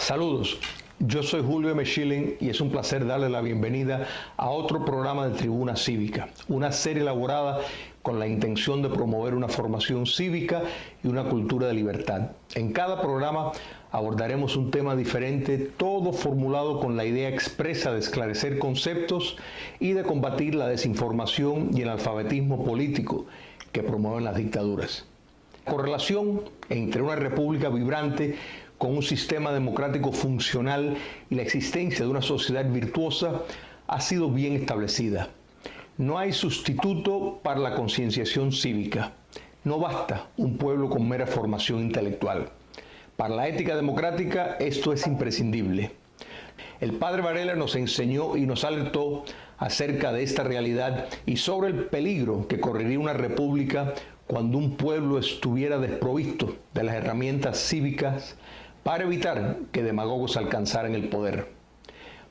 Saludos, yo soy Julio M. Schilling y es un placer darle la bienvenida a otro programa de Tribuna Cívica, una serie elaborada con la intención de promover una formación cívica y una cultura de libertad. En cada programa abordaremos un tema diferente, todo formulado con la idea expresa de esclarecer conceptos y de combatir la desinformación y el analfabetismo político que promueven las dictaduras. La correlación entre una república vibrante con un sistema democrático funcional y la existencia de una sociedad virtuosa ha sido bien establecida. No hay sustituto para la concienciación cívica. No basta un pueblo con mera formación intelectual. Para la ética democrática esto es imprescindible. El padre Varela nos enseñó y nos alertó acerca de esta realidad y sobre el peligro que correría una república cuando un pueblo estuviera desprovisto de las herramientas cívicas para evitar que demagogos alcanzaran el poder.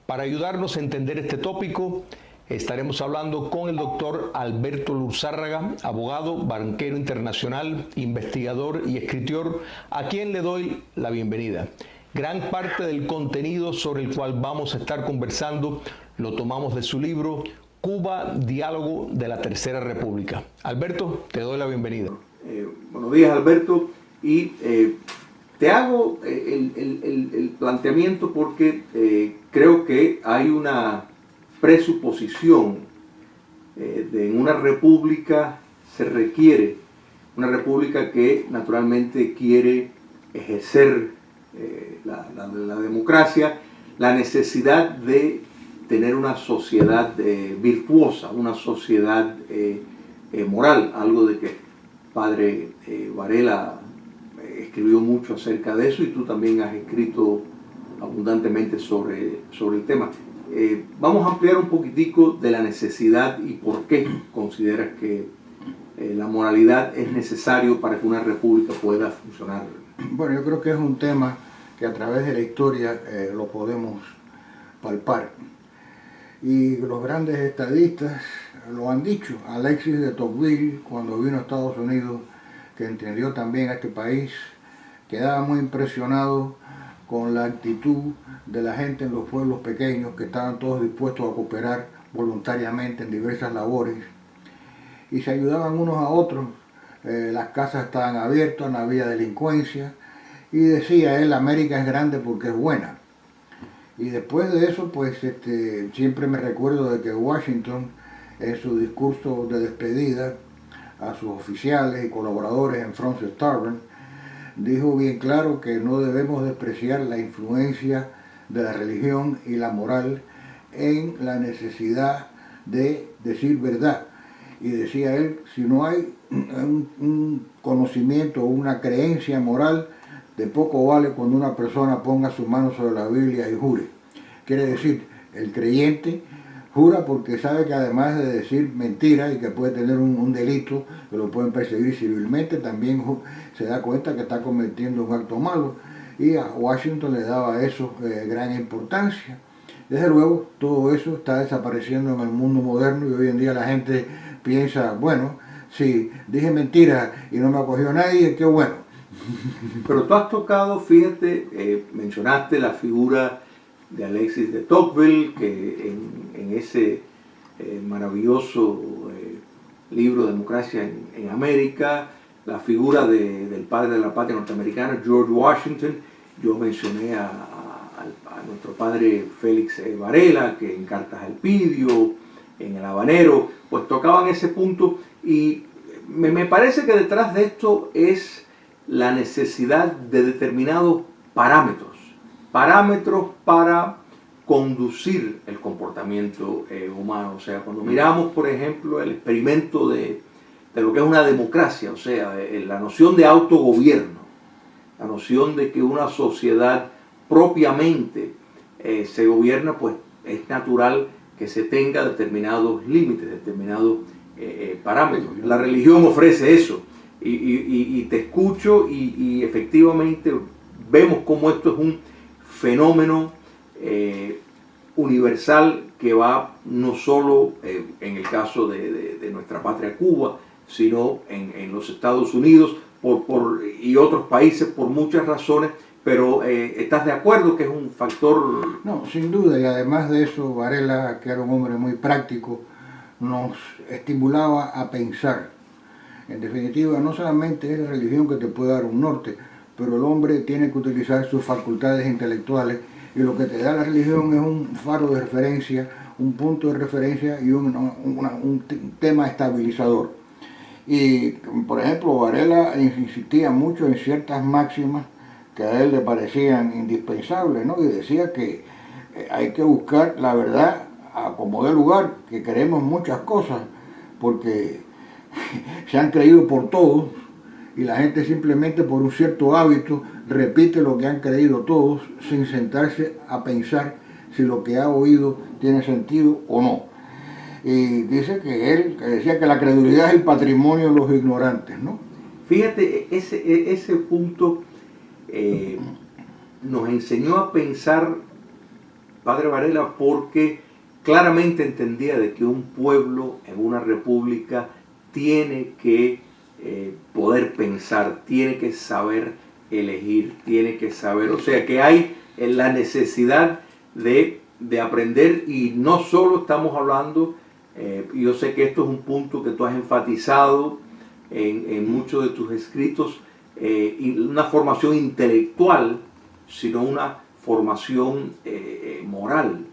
Para ayudarnos a entender este tópico, estaremos hablando con el doctor Alberto Luzárraga, abogado, banquero internacional, investigador y escritor, a quien le doy la bienvenida. Gran parte del contenido sobre el cual vamos a estar conversando lo tomamos de su libro Cuba, Diálogo de la Tercera República. Alberto, te doy la bienvenida. Buenos días, Alberto, y te hago el planteamiento porque creo que hay una presuposición de en una república se requiere, una república que naturalmente quiere ejercer la democracia, la necesidad de tener una sociedad virtuosa, una sociedad moral, algo de que padre Varela escribió mucho acerca de eso y tú también has escrito abundantemente sobre el tema. Vamos a ampliar un poquitico de la necesidad y por qué consideras que la moralidad es necesario para que una república pueda funcionar. Bueno, yo creo que es un tema que a través de la historia lo podemos palpar. Y los grandes estadistas lo han dicho. Alexis de Tocqueville, cuando vino a Estados Unidos, que entendió también a este país, quedaba muy impresionado con la actitud de la gente en los pueblos pequeños, que estaban todos dispuestos a cooperar voluntariamente en diversas labores y se ayudaban unos a otros. Las casas estaban abiertas, no había delincuencia y decía él, América es grande porque es buena. Y después de eso, pues siempre me recuerdo de que Washington, en su discurso de despedida a sus oficiales y colaboradores en Fraunces Tavern, dijo bien claro que no debemos despreciar la influencia de la religión y la moral en la necesidad de decir verdad. Y decía él, si no hay un conocimiento o una creencia moral, de poco vale cuando una persona ponga su mano sobre la Biblia y jure. Quiere decir, el creyente jura porque sabe que además de decir mentiras y que puede tener un delito, que lo pueden perseguir civilmente, también se da cuenta que está cometiendo un acto malo. Y a Washington le daba eso gran importancia. Desde luego, todo eso está desapareciendo en el mundo moderno y hoy en día la gente piensa, bueno, si dije mentiras y no me acogió nadie, qué bueno. Pero tú has tocado, fíjate, mencionaste la figura de Alexis de Tocqueville, que en ese maravilloso libro Democracia en América, la figura del padre de la patria norteamericana, George Washington. Yo mencioné a nuestro padre Félix Varela, que en Cartas al Pidio, en El Habanero, pues tocaban ese punto y me parece que detrás de esto es la necesidad de determinados parámetros para conducir el comportamiento humano. O sea, cuando miramos, por ejemplo, el experimento de lo que es una democracia, o sea, la noción de autogobierno, la noción de que una sociedad propiamente se gobierna, pues es natural que se tenga determinados límites, determinados parámetros. La religión ofrece eso. Y te escucho y efectivamente vemos cómo esto es un fenómeno universal que va no solo en el caso de nuestra patria Cuba, sino en los Estados Unidos y otros países por muchas razones, pero ¿estás de acuerdo que es un factor? No, sin duda, y además de eso, Varela, que era un hombre muy práctico, nos estimulaba a pensar. En definitiva, no solamente es la religión que te puede dar un norte, pero el hombre tiene que utilizar sus facultades intelectuales, y lo que te da la religión es un faro de referencia, un punto de referencia y un tema estabilizador. Y, por ejemplo, Varela insistía mucho en ciertas máximas que a él le parecían indispensables, ¿no? Y decía que hay que buscar la verdad a como dé lugar, que creemos muchas cosas, porque se han creído por todos, y la gente simplemente por un cierto hábito repite lo que han creído todos, sin sentarse a pensar si lo que ha oído tiene sentido o no. Y dice que él decía que la credulidad es el patrimonio de los ignorantes, ¿no? Fíjate, ese punto nos enseñó a pensar, padre Varela, porque claramente entendía de que un pueblo en una república tiene que poder pensar, tiene que saber elegir, tiene que saber, o sea que hay la necesidad de aprender, y no solo estamos hablando, yo sé que esto es un punto que tú has enfatizado en muchos de tus escritos, una formación intelectual, sino una formación moral.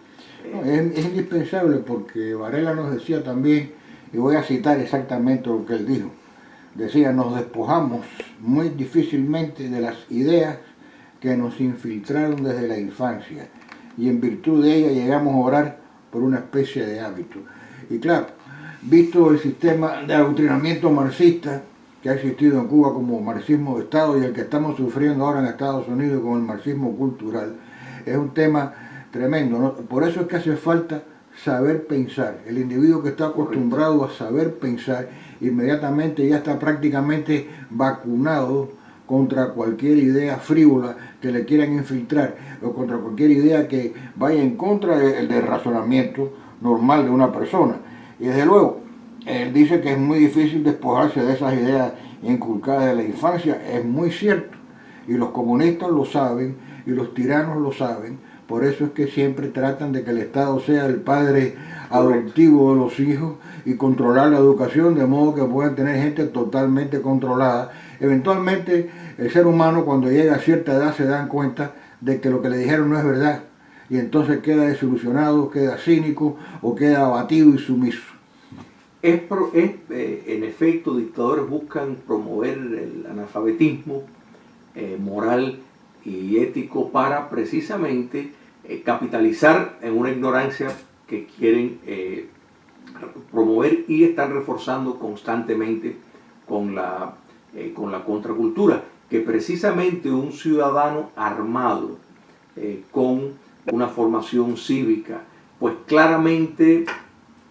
Es indispensable, porque Varela nos decía también, y voy a citar exactamente lo que él dijo, decía: nos despojamos muy difícilmente de las ideas que nos infiltraron desde la infancia, y en virtud de ellas llegamos a orar por una especie de hábito. Y claro, visto el sistema de adoctrinamiento marxista que ha existido en Cuba como marxismo de Estado, y el que estamos sufriendo ahora en Estados Unidos con el marxismo cultural, es un tema tremendo, ¿no? Por eso es que hace falta saber pensar. El individuo que está acostumbrado a saber pensar, inmediatamente ya está prácticamente vacunado contra cualquier idea frívola que le quieran infiltrar, o contra cualquier idea que vaya en contra del razonamiento normal de una persona. Y desde luego, él dice que es muy difícil despojarse de esas ideas inculcadas de la infancia. Es muy cierto, y los comunistas lo saben, y los tiranos lo saben. Por eso es que siempre tratan de que el Estado sea el padre adoptivo de los hijos y controlar la educación, de modo que puedan tener gente totalmente controlada. Eventualmente, el ser humano, cuando llega a cierta edad, se dan cuenta de que lo que le dijeron no es verdad, y entonces queda desilusionado, queda cínico o queda abatido y sumiso. En efecto, dictadores buscan promover el analfabetismo moral y ético para precisamente capitalizar en una ignorancia que quieren promover, y están reforzando constantemente con la contracultura, que precisamente un ciudadano armado con una formación cívica, pues claramente,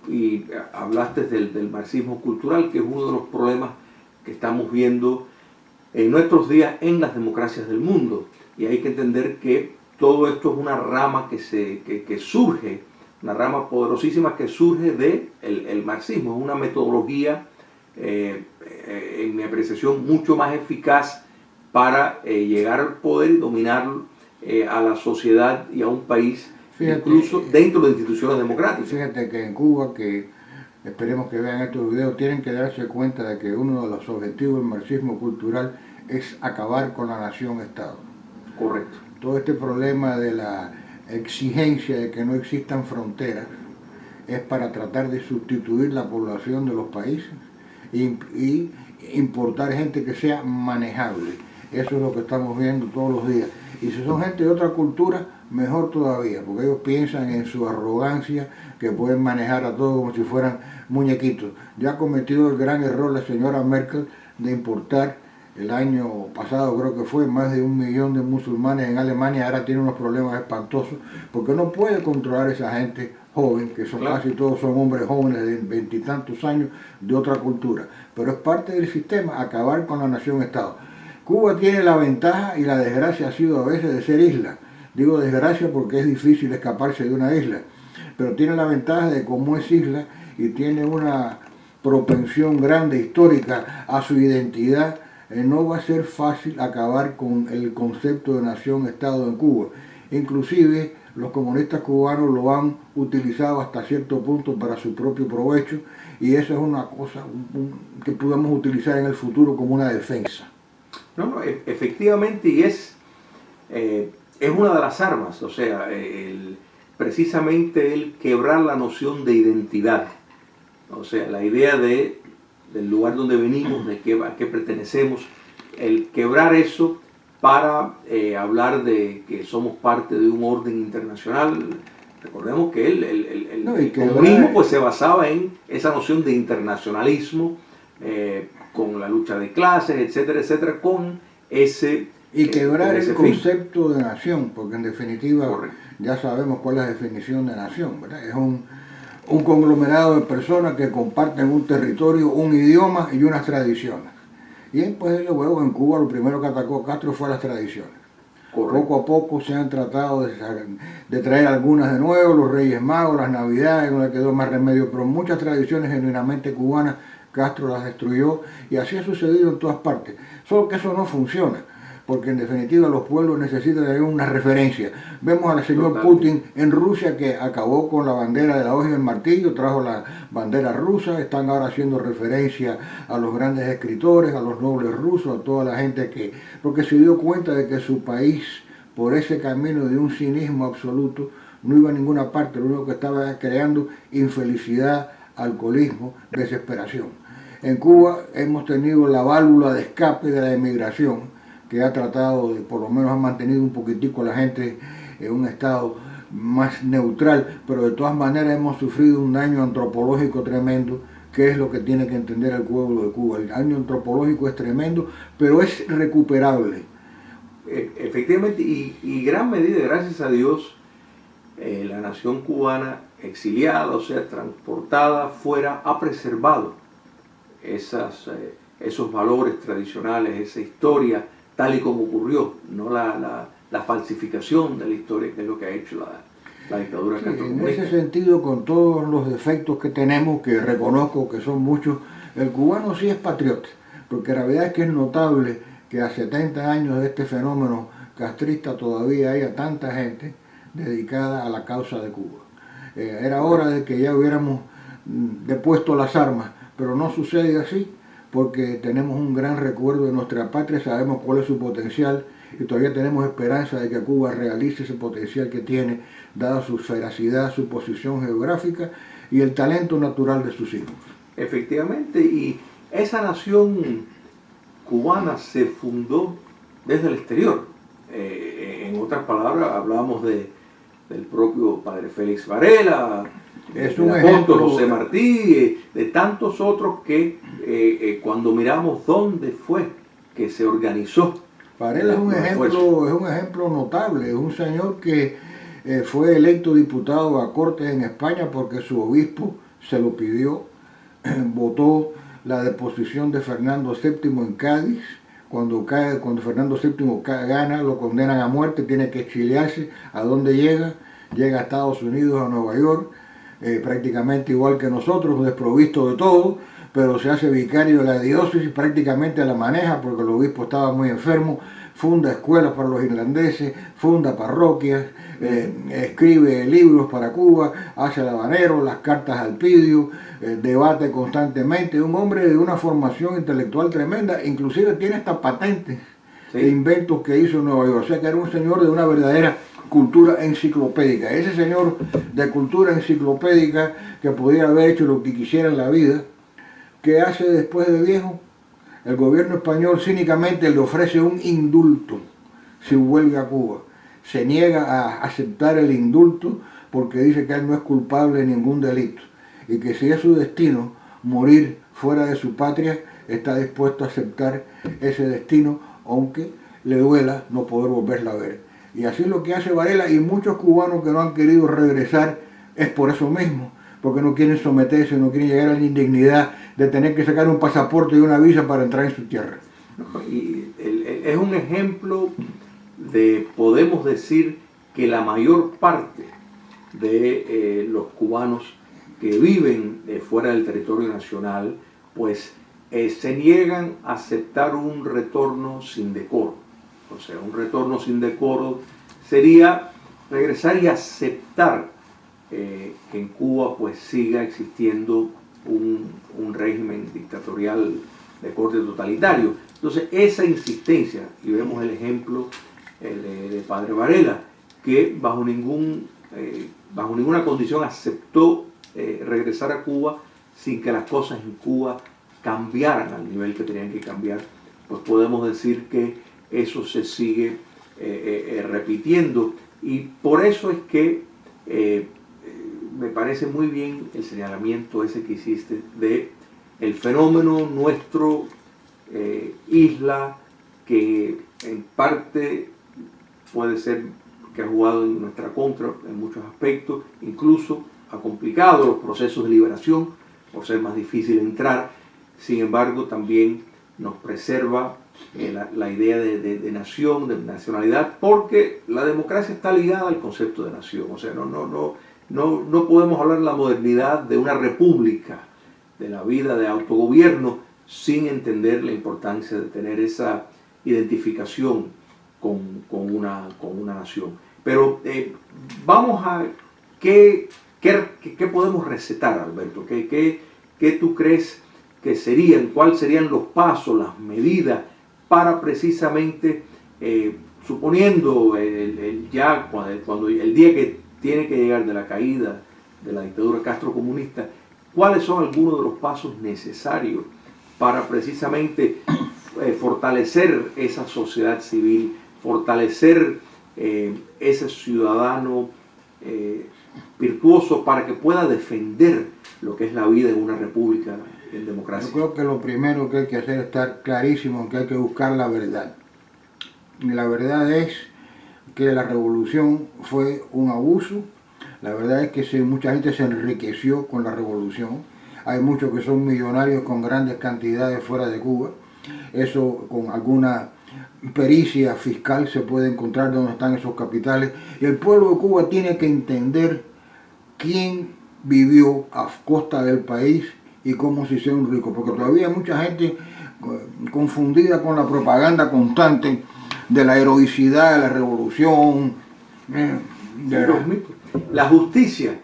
y hablaste del marxismo cultural, que es uno de los problemas que estamos viendo en nuestros días en las democracias del mundo, y hay que entender que todo esto es una rama que surge, una rama poderosísima que surge del marxismo. Es una metodología, en mi apreciación, mucho más eficaz para llegar al poder y dominar a la sociedad y a un país, incluso dentro de instituciones democráticas. Fíjate que en Cuba, que esperemos que vean estos videos, tienen que darse cuenta de que uno de los objetivos del marxismo cultural es acabar con la nación-estado. Correcto. Todo este problema de la exigencia de que no existan fronteras es para tratar de sustituir la población de los países y importar gente que sea manejable. Eso es lo que estamos viendo todos los días. Y si son gente de otra cultura, mejor todavía, porque ellos piensan en su arrogancia, que pueden manejar a todos como si fueran muñequitos. Ya ha cometido el gran error la señora Merkel de importar el año pasado, creo que fue, más de 1 millón de musulmanes en Alemania. Ahora tiene unos problemas espantosos porque no puede controlar a esa gente joven, que son casi todos son hombres jóvenes de 20 y tantos años de otra cultura. Pero es parte del sistema acabar con la nación-estado. Cuba tiene la ventaja y la desgracia ha sido a veces de ser isla. Digo desgracia porque es difícil escaparse de una isla, pero tiene la ventaja de como es isla y tiene una propensión grande histórica a su identidad no va a ser fácil acabar con el concepto de nación-estado en Cuba. Inclusive los comunistas cubanos lo han utilizado hasta cierto punto para su propio provecho, y eso es una cosa que podemos utilizar en el futuro como una defensa. No, efectivamente, y es una de las armas, o sea, precisamente el quebrar la noción de identidad, o sea, la idea del lugar donde venimos, a qué pertenecemos, el quebrar eso para hablar de que somos parte de un orden internacional. Recordemos que el comunismo pues se basaba en esa noción de internacionalismo, con la lucha de clases, etcétera, etcétera, con ese... Y quebrar el concepto de nación, porque en definitiva ya sabemos cuál es la definición de nación, ¿verdad? Es un conglomerado de personas que comparten un territorio, un idioma y unas tradiciones. Y pues luego en Cuba lo primero que atacó Castro fue las tradiciones. Correcto. Poco a poco se han tratado de traer algunas de nuevo, los Reyes Magos, las Navidades, no le quedó más remedio, pero muchas tradiciones genuinamente cubanas Castro las destruyó, y así ha sucedido en todas partes. Solo que eso no funciona, porque en definitiva los pueblos necesitan de una referencia. Vemos al señor Putin en Rusia, que acabó con la bandera de la hoja y el martillo, trajo la bandera rusa, están ahora haciendo referencia a los grandes escritores, a los nobles rusos, a toda la gente porque se dio cuenta de que su país, por ese camino de un cinismo absoluto, no iba a ninguna parte, lo único que estaba creando infelicidad, alcoholismo, desesperación. En Cuba hemos tenido la válvula de escape de la emigración, que ha tratado de, por lo menos ha mantenido un poquitico a la gente en un estado más neutral, pero de todas maneras hemos sufrido un daño antropológico tremendo, que es lo que tiene que entender el pueblo de Cuba. El daño antropológico es tremendo, pero es recuperable. Efectivamente, y gran medida, gracias a Dios, la nación cubana exiliada, o sea, transportada fuera, ha preservado esos valores tradicionales, esa historia, tal y como ocurrió, no la falsificación de la historia, que es lo que ha hecho la dictadura castrocomunista. En ese sentido, con todos los defectos que tenemos, que reconozco que son muchos, el cubano sí es patriota, porque la verdad es que es notable que a 70 años de este fenómeno castrista todavía haya tanta gente dedicada a la causa de Cuba. Era hora de que ya hubiéramos depuesto las armas, pero no sucede así, porque tenemos un gran recuerdo de nuestra patria, sabemos cuál es su potencial, y todavía tenemos esperanza de que Cuba realice ese potencial que tiene, dada su veracidad, su posición geográfica y el talento natural de sus hijos. Efectivamente, y esa nación cubana se fundó desde el exterior. En otras palabras, hablamos del propio padre Félix Varela, es un ejemplo, José Martí, de tantos otros que cuando miramos dónde fue que se organizó. Varela es un ejemplo notable, es un señor que fue electo diputado a Cortes en España porque su obispo se lo pidió, votó la deposición de Fernando VII en Cádiz. Cuando Fernando VII gana, lo condenan a muerte, tiene que exiliarse. ¿A dónde llega? Llega a Estados Unidos, a Nueva York, prácticamente igual que nosotros, desprovisto de todo, pero se hace vicario de la diócesis, prácticamente la maneja porque el obispo estaba muy enfermo, funda escuelas para los irlandeses, funda parroquias, escribe libros para Cuba, hace el habanero, las cartas al Pidio, debate constantemente, un hombre de una formación intelectual tremenda, inclusive tiene hasta patentes de inventos que hizo en Nueva York, o sea que era un señor de una verdadera cultura enciclopédica. Ese señor de cultura enciclopédica que pudiera haber hecho lo que quisiera en la vida, ¿qué hace después de viejo? El gobierno español cínicamente le ofrece un indulto si vuelve a Cuba. Se niega a aceptar el indulto porque dice que él no es culpable de ningún delito y que si es su destino morir fuera de su patria, está dispuesto a aceptar ese destino, aunque le duela no poder volverla a ver. Y así es lo que hace Varela, y muchos cubanos que no han querido regresar es por eso mismo, porque no quieren someterse, no quieren llegar a la indignidad de tener que sacar un pasaporte y una visa para entrar en su tierra. Y es un ejemplo de, podemos decir, que la mayor parte de los cubanos que viven fuera del territorio nacional, pues se niegan a aceptar un retorno sin decoro. O sea, un retorno sin decoro sería regresar y aceptar que en Cuba pues siga existiendo un régimen dictatorial de corte totalitario. Entonces esa insistencia, y vemos el ejemplo de Padre Varela, que bajo ninguna condición aceptó regresar a Cuba sin que las cosas en Cuba cambiaran al nivel que tenían que cambiar, pues podemos decir que eso se sigue repitiendo, y por eso es que me parece muy bien el señalamiento ese que hiciste de el fenómeno nuestro isla, que en parte puede ser que ha jugado en nuestra contra en muchos aspectos, incluso ha complicado los procesos de liberación por ser más difícil entrar. Sin embargo, también nos preserva la idea de nación, de nacionalidad, porque la democracia está ligada al concepto de nación. O sea, no podemos hablar de la modernidad de una república, de la vida de autogobierno, sin entender la importancia de tener esa identificación con una nación. Pero vamos a ¿qué podemos recetar, Alberto? ¿Qué tú crees que serían, cuáles serían los pasos, las medidas para precisamente, suponiendo el día que tiene que llegar de la caída de la dictadura castrocomunista, cuáles son algunos de los pasos necesarios para precisamente fortalecer esa sociedad civil, fortalecer ese ciudadano virtuoso para que pueda defender lo que es la vida en una república en democracia? Yo creo que lo primero que hay que hacer es estar clarísimo que hay que buscar la verdad. Y la verdad es que la revolución fue un abuso. La verdad es que mucha gente se enriqueció con la revolución. Hay muchos que son millonarios con grandes cantidades fuera de Cuba. Eso con alguna pericia fiscal se puede encontrar donde están esos capitales. Y el pueblo de Cuba tiene que entender quién vivió a costa del país y cómo se hicieron ricos, porque todavía hay mucha gente confundida con la propaganda constante de la heroicidad de la revolución, La justicia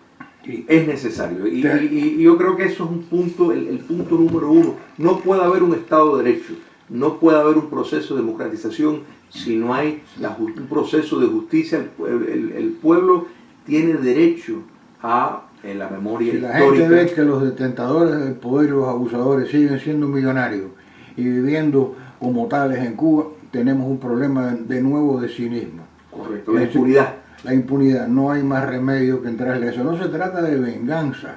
es necesario, y yo creo que eso es un punto, el punto número uno. No puede haber un Estado de Derecho, no puede haber un proceso de democratización si no hay un proceso de justicia. El pueblo tiene derecho a la memoria histórica. La gente ve que los detentadores del poder y los abusadores siguen siendo millonarios y viviendo como tales en Cuba, tenemos un problema de nuevo de cinismo. Correcto, la impunidad. La impunidad, no hay más remedio que entrarle a eso. No se trata de venganza,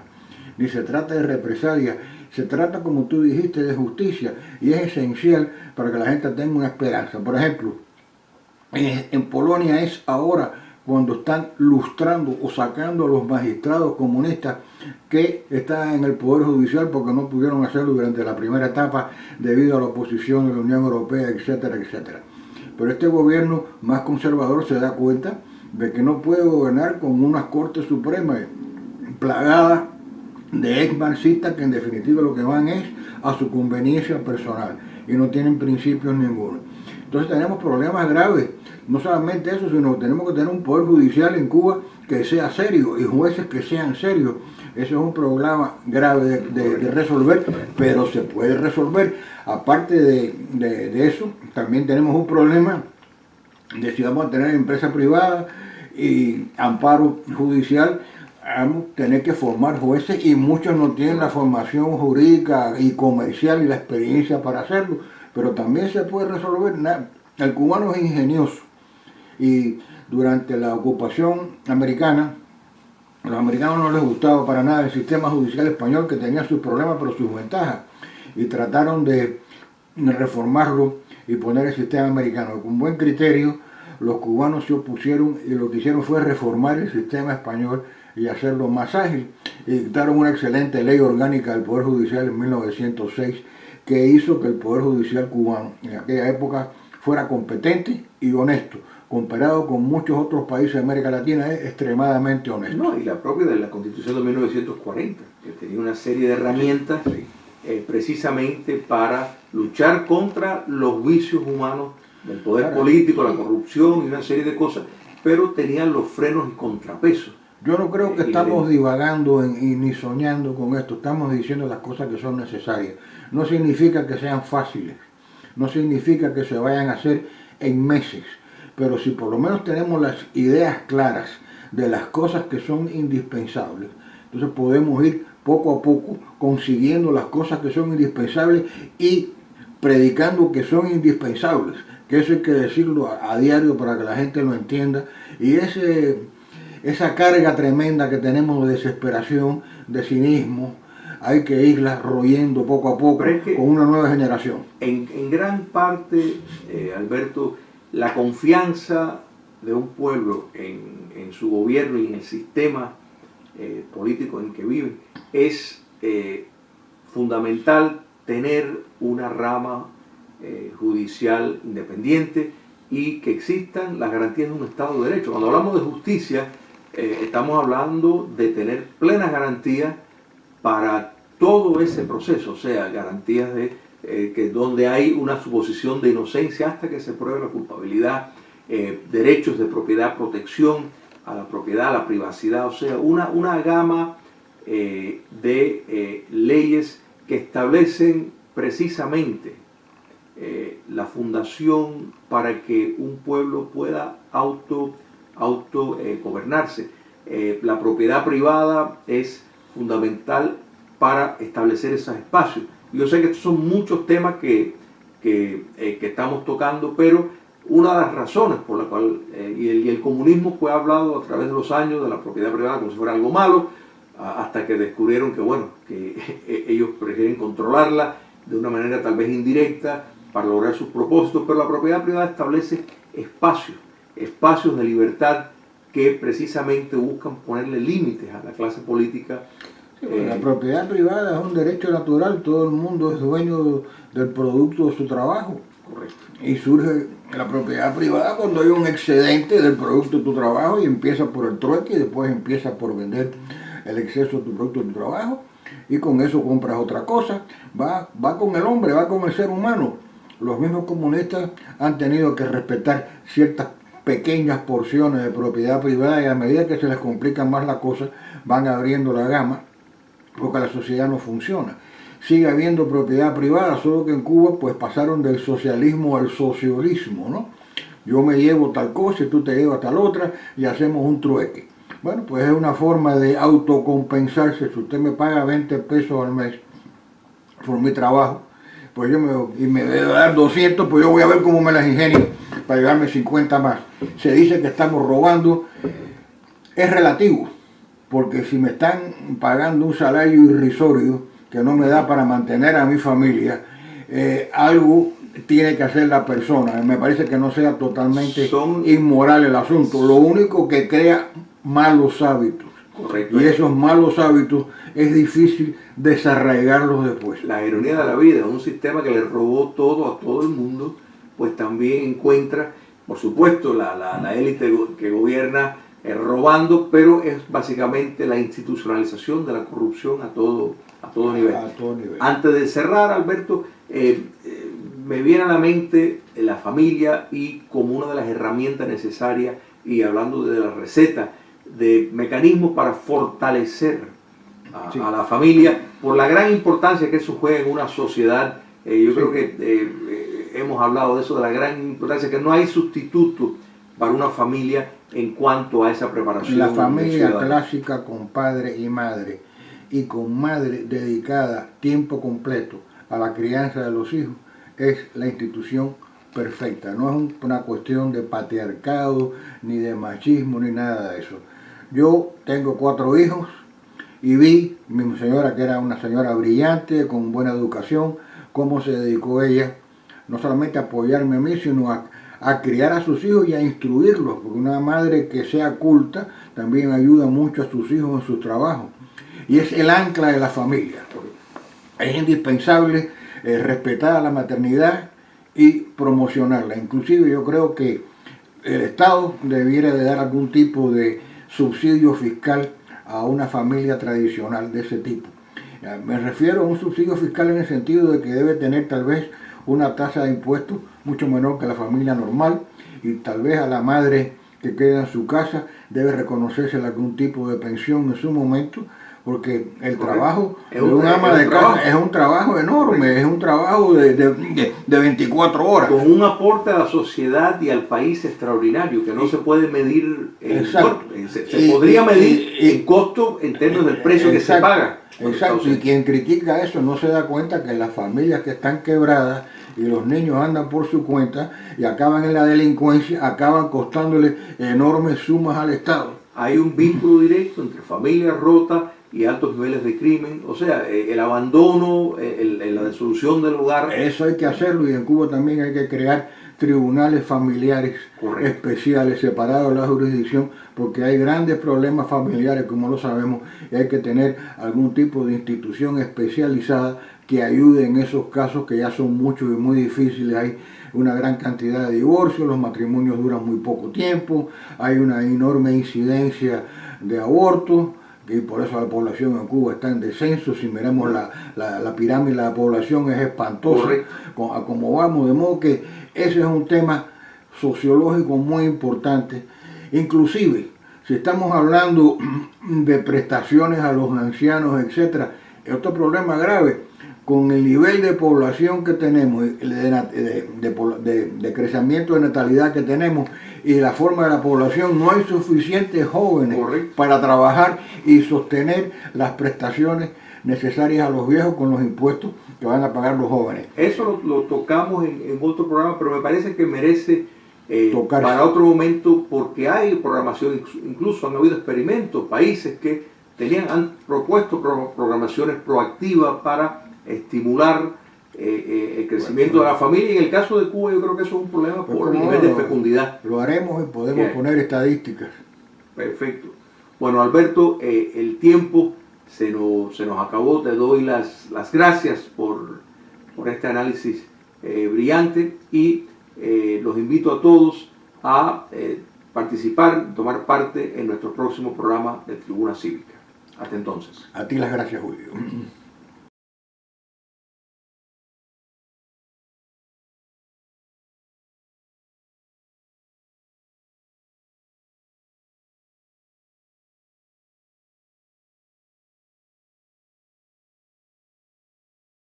ni se trata de represalia, se trata, como tú dijiste, de justicia, y es esencial para que la gente tenga una esperanza. Por ejemplo, en Polonia es ahora cuando están lustrando o sacando a los magistrados comunistas que están en el Poder Judicial porque no pudieron hacerlo durante la primera etapa debido a la oposición de la Unión Europea, etcétera, etcétera. Pero este gobierno más conservador se da cuenta de que no puede gobernar con unas Cortes Supremas plagadas de ex marxistas que en definitiva lo que van es a su conveniencia personal y no tienen principios ninguno. Entonces tenemos problemas graves. No solamente eso, sino que tenemos que tener un poder judicial en Cuba que sea serio y jueces que sean serios. Eso es un problema grave de resolver, pero se puede resolver. Aparte de eso, también tenemos un problema de si vamos a tener empresa privada y amparo judicial, vamos a tener que formar jueces y muchos no tienen la formación jurídica y comercial y la experiencia para hacerlo, pero también se puede resolver. El cubano es ingenioso y durante la ocupación americana, a los americanos no les gustaba para nada el sistema judicial español, que tenía sus problemas pero sus ventajas, y trataron de reformarlo y poner el sistema americano. Con buen criterio los cubanos se opusieron y lo que hicieron fue reformar el sistema español y hacerlo más ágil, y dictaron una excelente ley orgánica del Poder Judicial en 1906 que hizo que el Poder Judicial cubano en aquella época fuera competente y honesto, comparado con muchos otros países de América Latina, es extremadamente honesto. No, y la propia de la Constitución de 1940, que tenía una serie de herramientas precisamente para luchar contra los vicios humanos del poder político, la corrupción y una serie de cosas, pero tenían los frenos y contrapesos. Yo no creo que estamos divagando y ni soñando con esto, estamos diciendo las cosas que son necesarias. No significa que sean fáciles, no significa que se vayan a hacer en meses, pero si por lo menos tenemos las ideas claras de las cosas que son indispensables, entonces podemos ir poco a poco consiguiendo las cosas que son indispensables y predicando que son indispensables, que eso hay que decirlo a diario para que la gente lo entienda. Y esa carga tremenda que tenemos de desesperación, de cinismo, hay que irla royendo poco a poco con una nueva generación. En gran parte, Alberto, la confianza de un pueblo en su gobierno y en el sistema político en que vive es fundamental tener una rama judicial independiente y que existan las garantías de un Estado de Derecho. Cuando hablamos de justicia, estamos hablando de tener plenas garantías para todo ese proceso, o sea, garantías de que donde hay una suposición de inocencia hasta que se pruebe la culpabilidad, derechos de propiedad, protección a la propiedad, a la privacidad, o sea, una gama de leyes que establecen precisamente la fundación para que un pueblo pueda gobernarse. La propiedad privada es fundamental para establecer esos espacios. Yo sé que estos son muchos temas que estamos tocando, pero una de las razones por la cual, y el comunismo fue hablado a través de los años de la propiedad privada como si fuera algo malo, hasta que descubrieron que, bueno, que ellos prefieren controlarla de una manera tal vez indirecta para lograr sus propósitos, pero la propiedad privada establece espacios de libertad que precisamente buscan ponerle límites a la clase política. La propiedad privada es un derecho natural, todo el mundo es dueño del producto de su trabajo. Correcto. Y surge la propiedad privada cuando hay un excedente del producto de tu trabajo y empieza por el trueque y después empieza por vender el exceso de tu producto de tu trabajo y con eso compras otra cosa. Va con el hombre, va con el ser humano. Los mismos comunistas han tenido que respetar ciertas pequeñas porciones de propiedad privada y a medida que se les complica más la cosa van abriendo la gama porque la sociedad no funciona. Sigue habiendo propiedad privada, solo que en Cuba pues pasaron del socialismo al socialismo, ¿no? Yo me llevo tal cosa y tú te llevas tal otra y hacemos un trueque. Bueno, pues es una forma de autocompensarse. Si usted me paga 20 pesos al mes por mi trabajo, pues y me debe dar 200, pues yo voy a ver cómo me las ingenio para llevarme 50 más. Se dice que estamos robando, es relativo, porque si me están pagando un salario irrisorio que no me da para mantener a mi familia, algo tiene que hacer la persona. Me parece que no sea totalmente inmoral el asunto. Lo único que crea malos hábitos. Correcto. Y esos malos hábitos es difícil desarraigarlos después. La ironía de la vida, un sistema que le robó todo a todo el mundo, pues también encuentra, por supuesto, la élite que gobierna robando, pero es básicamente la institucionalización de la corrupción a todo nivel. Antes de cerrar, Alberto, me viene a la mente la familia y como una de las herramientas necesarias, y hablando de la receta, de mecanismos para fortalecer a la familia, por la gran importancia que eso juega en una sociedad. Yo creo que hemos hablado de eso, de la gran importancia, que no hay sustituto para una familia en cuanto a esa preparación. La familia clásica con padre y madre, y con madre dedicada tiempo completo a la crianza de los hijos, es la institución perfecta. No es una cuestión de patriarcado, ni de machismo, ni nada de eso. Yo tengo 4 hijos y vi mi señora, que era una señora brillante, con buena educación, cómo se dedicó ella, no solamente a apoyarme a mí, sino a criar a sus hijos y a instruirlos, porque una madre que sea culta también ayuda mucho a sus hijos en sus trabajos. Y es el ancla de la familia. Es indispensable respetar a la maternidad y promocionarla. Inclusive yo creo que el Estado debiera de dar algún tipo de subsidio fiscal a una familia tradicional de ese tipo. Me refiero a un subsidio fiscal en el sentido de que debe tener tal vez una tasa de impuestos mucho menor que la familia normal, y tal vez a la madre que queda en su casa debe reconocerse algún tipo de pensión en su momento, porque el trabajo de un ama de casa es un trabajo enorme, es un trabajo de 24 horas. Con un aporte a la sociedad y al país extraordinario, que no se puede medir en costo. Se podría medir en costo en términos del precio que se paga. Exacto, y quien critica eso no se da cuenta que las familias que están quebradas y los niños andan por su cuenta y acaban en la delincuencia, acaban costándole enormes sumas al Estado. Hay un vínculo directo entre familias rotas y altos niveles de crimen, o sea, el abandono, la disolución del hogar. Eso hay que hacerlo, y en Cuba también hay que crear tribunales familiares especiales, separados de la jurisdicción, porque hay grandes problemas familiares, como lo sabemos, y hay que tener algún tipo de institución especializada que ayude en esos casos que ya son muchos y muy difíciles. Hay una gran cantidad de divorcios, los matrimonios duran muy poco tiempo, hay una enorme incidencia de abortos, y por eso la población en Cuba está en descenso. Si miramos la pirámide de la población es espantosa a como vamos, de modo que ese es un tema sociológico muy importante. Inclusive, si estamos hablando de prestaciones a los ancianos, etc., es otro problema grave. Con el nivel de población que tenemos, de crecimiento de natalidad que tenemos y la forma de la población, no hay suficientes jóvenes para trabajar y sostener las prestaciones necesarias a los viejos con los impuestos que van a pagar los jóvenes. Eso lo tocamos en otro programa, pero me parece que merece para otro momento, porque hay programación, incluso han habido experimentos, países que han propuesto programaciones proactivas para estimular el crecimiento de la familia. Y en el caso de Cuba yo creo que eso es un problema por el nivel de fecundidad. Lo haremos y podemos poner estadísticas. Perfecto. Bueno, Alberto, el tiempo se nos acabó. Te doy las gracias por este análisis brillante, y los invito a todos a participar, tomar parte en nuestro próximo programa de Tribuna Cívica. Hasta entonces. A ti las gracias, Julio.